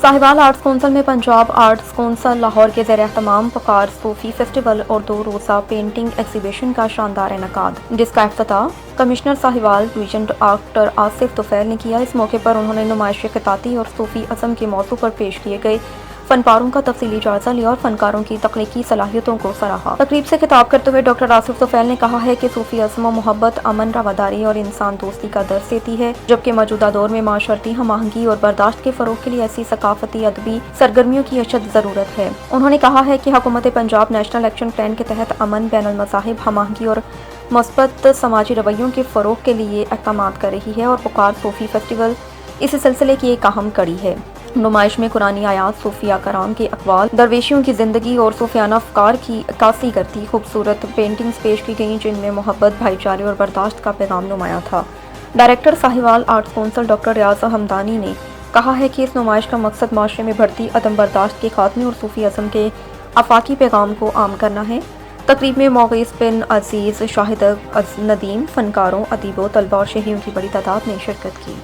Sahiwal arts council में Punjab arts council Lahore के ज़ेर एहतमाम पुकार सूफी फेस्टिवल और 2 रोज़ा पेंटिंग एग्जीबिशन का शानदार इनेकाद, जिसका इफ्तिताह commissioner Sahiwal division doctor Asif Tufail ने किया। इस मौके पर उन्होंने नुमाइश क़िताती और सूफी अज़म के मौज़ू पर पेश किए गए फनपारों का तफसीली जायजा लिया और फनकारों की तख्लीकी सलाहियतों को सराहा। तकरीब से खिताब करते हुए डॉक्टर आसिफ तुफैल ने कहा है कि सूफी अज़म मोहब्बत, अमन, रवादारी और इंसान दोस्ती का दर्स देती है, जबकि मौजूदा दौर में माशरती हम आहंगी और बर्दाश्त के फ़रोग़ के लिए ऐसी सकाफ़ती अदबी सरगर्मियों की अशद ज़रूरत है। उन्होंने कहा है कि हुकूमत पंजाब नेशनल एक्शन प्लान के तहत अमन, बैनुल मज़ाहिब, हम आहंगी और मुस्बत समाजी रवैयों के फ़रोग़ के लिए इक़दामात कर रही है और पुकार सूफी फेस्टिवल इस सिलसिले की एक अहम कड़ी है। नुमाइश में कुरानी आयात, सूफिया कराम के अक़वाल, दरवेशियों की ज़िंदगी और सूफियाना अफ़कार की अक्कासी करती खूबसूरत पेंटिंग्स पेश की गईं, जिनमें मोहब्बत, भाईचारे और बर्दाश्त का पैगाम नुमाया था। Director Sahiwal arts council doctor Riaz Hamdani ने कहा है कि इस नुमाइश का मकसद माशरे में बढ़ती अदम बर्दाश्त के खात्मे और सूफी अज़म के आफाकी पैगाम को आम करना है। तकरीब में मोग़ीज़ बिन अज़ीज़, शाहिद नदीम, फ़नकारों, अदीबों, तलबा और शहरियों की बड़ी तादाद ने शिरकत की।